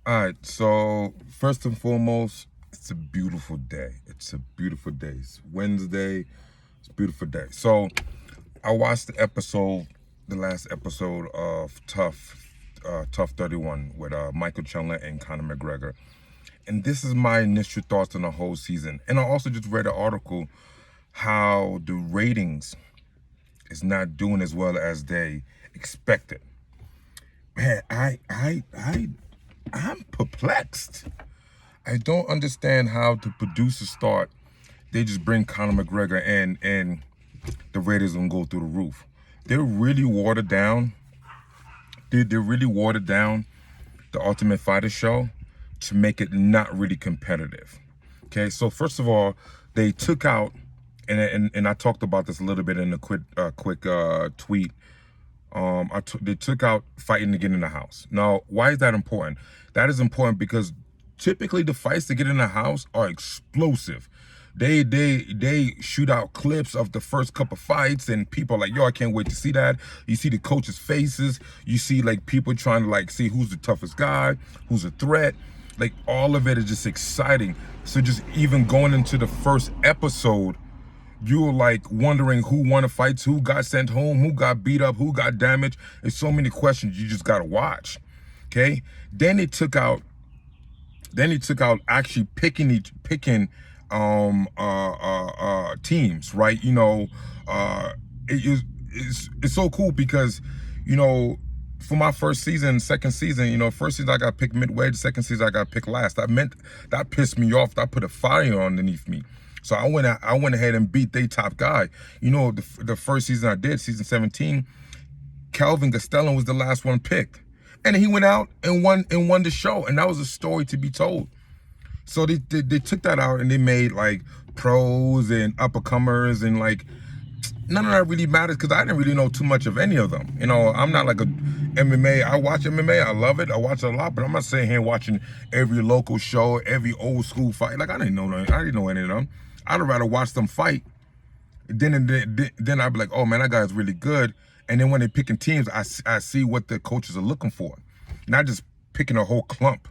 All right, so first and foremost, it's a beautiful day. It's a beautiful day. It's Wednesday. It's a beautiful day. So I watched the last episode of Tough 31 with Michael Chandler and Conor McGregor. And this is my initial thoughts on the whole season. And I also just read an article how the ratings is not doing as well as they expected. Man, I'm perplexed. I don't understand how the producers start. They just bring Conor McGregor in and the ratings gonna go through the roof. They're really watered down. They really watered down the Ultimate Fighter show to make it not really competitive. Okay, so first of all, they took out, and I talked about this a little bit in a quick tweet. They took out fighting to get in the house. Now, why is that important? That is important because typically the fights to get in the house are explosive. They shoot out clips of the first couple fights, and people are like, yo, I can't wait to see that. You see the coaches' faces. You see like people trying to like see who's the toughest guy, who's a threat. Like all of it is just exciting. So just even going into the first episode, you're like wondering who won the fights, who got sent home, who got beat up, who got damaged. There's so many questions you just gotta watch. Okay. Then they took out actually picking teams, right? It's so cool because, for my first season, second season, first season I got picked midway, the second season I got picked last. That pissed me off. That put a fire underneath me. So I went ahead and beat their top guy. The first season I did, season 17, Kelvin Gastelum was the last one picked. And he went out and won the show. And that was a story to be told. So they took that out and they made like pros and uppercomers, and like none of that really matters because I didn't really know too much of any of them. I'm not like a MMA. I watch MMA. I love it. I watch it a lot, but I'm not sitting here watching every local show, every old school fight. Like I didn't know any of them. I'd rather watch them fight. Then I'd be like, oh man, that guy's really good. And then when they're picking teams, I see what the coaches are looking for, not just picking a whole clump,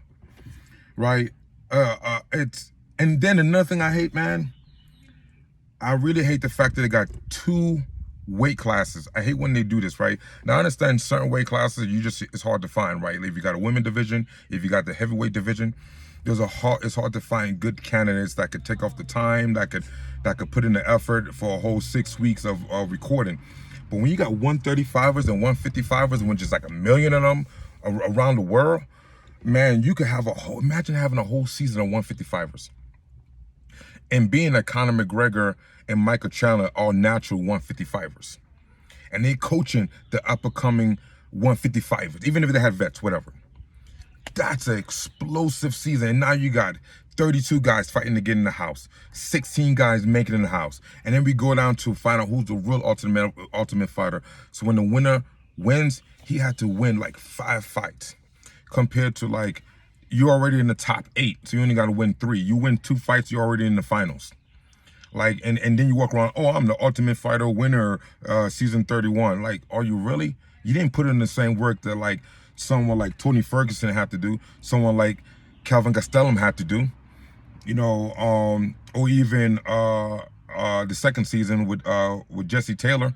right? And then another thing I hate, man, I really hate the fact that they got two weight classes. I hate when they do this, right? Now I understand certain weight classes it's hard to find, right? If you got a women division, if you got the heavyweight division, it's hard to find good candidates that could take off the time, that could put in the effort for a whole 6 weeks of recording. But when you got 135ers and 155ers, when just like a million of them around the world, man, you could have imagine having a whole season of 155ers. And being that Conor McGregor and Michael Chandler are natural 155ers. And they coaching the up-and-coming 155ers, even if they have vets, whatever. That's an explosive season. And now you got 32 guys fighting to get in the house, 16 guys making it in the house. And then we go down to find out who's the real ultimate fighter. So when the winner wins, he had to win like 5 fights. Compared to like, you're already in the top 8, so you only got to win 3. You win 2 fights, you're already in the finals. Like, and then you walk around, oh, I'm the Ultimate Fighter winner, season 31. Like, are you really? You didn't put in the same work that like someone like Tony Ferguson had to do, someone like Kelvin Gastelum had to do, or even the second season with Jesse Taylor.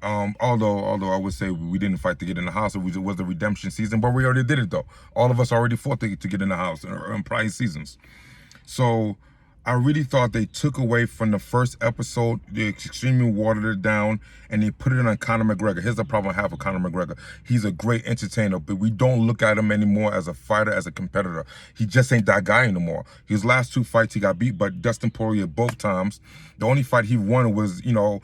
Although I would say we didn't fight to get in the house, it was the redemption season, but we already did it though. All of us already fought to get in the house in prior seasons. So I really thought they took away from the first episode. They extremely watered it down and they put it on Conor McGregor. Here's the problem I have with Conor McGregor. He's a great entertainer, but we don't look at him anymore as a fighter, as a competitor. He just ain't that guy anymore. His last 2 fights, he got beat by Dustin Poirier both times. The only fight he won was, Donald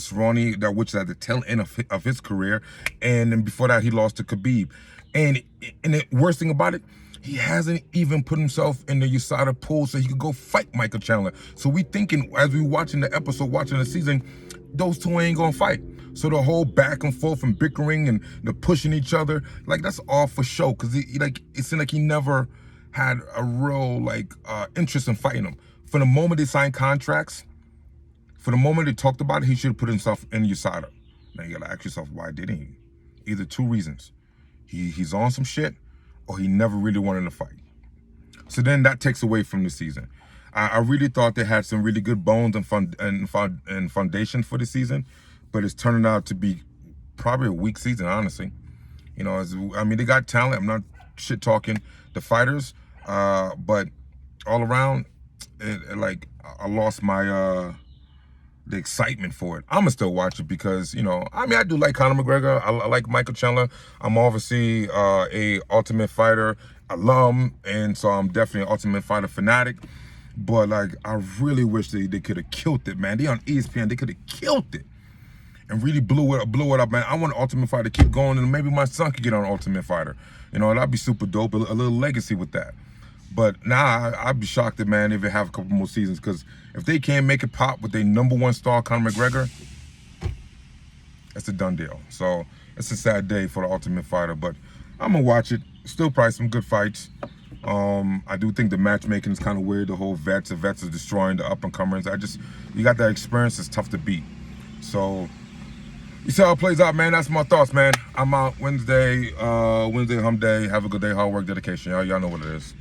Cerrone, which is at the tail end of his career. And then before that, he lost to Khabib. And the worst thing about it, he hasn't even put himself in the USADA pool so he could go fight Michael Chandler. So we thinking, as we watching the episode, watching the season, those two ain't gonna fight. So the whole back and forth and bickering and the pushing each other, like that's all for show. Cause it seemed like he never had a real interest in fighting him. From the moment they signed contracts, for the moment they talked about it, he should have put himself in USADA. Now you gotta ask yourself, why didn't he? Either 2 reasons. He's on some shit, or he never really wanted to fight. So then that takes away from the season. I really thought they had some really good bones and foundation for the season, but it's turning out to be probably a weak season, honestly. You know, I mean, they got talent. I'm not shit talking the fighters, but all around, like I lost my the excitement for it. I'm gonna still watch it because, you know, I mean, I do like Conor McGregor. I like Michael Chandler. I'm obviously a Ultimate Fighter alum, and so I'm definitely an Ultimate Fighter fanatic. But like, I really wish they could have killed it, man. They on ESPN, they could have killed it and really blew it up, man. I want Ultimate Fighter to keep going, and maybe my son could get on Ultimate Fighter. You know, that'd be super dope. A little legacy with that. But now I'd be shocked, man, if they have a couple more seasons, because if they can't make it pop with their #1 star, Conor McGregor, it's a done deal. So it's a sad day for the Ultimate Fighter, but I'm gonna watch it. Still probably some good fights. I do think the matchmaking is kind of weird. The whole the vets are destroying the up and comers. You got that experience. It's tough to beat. So you see how it plays out, man. That's my thoughts, man. I'm out Wednesday hump day. Have a good day, hard work, dedication. Y'all know what it is.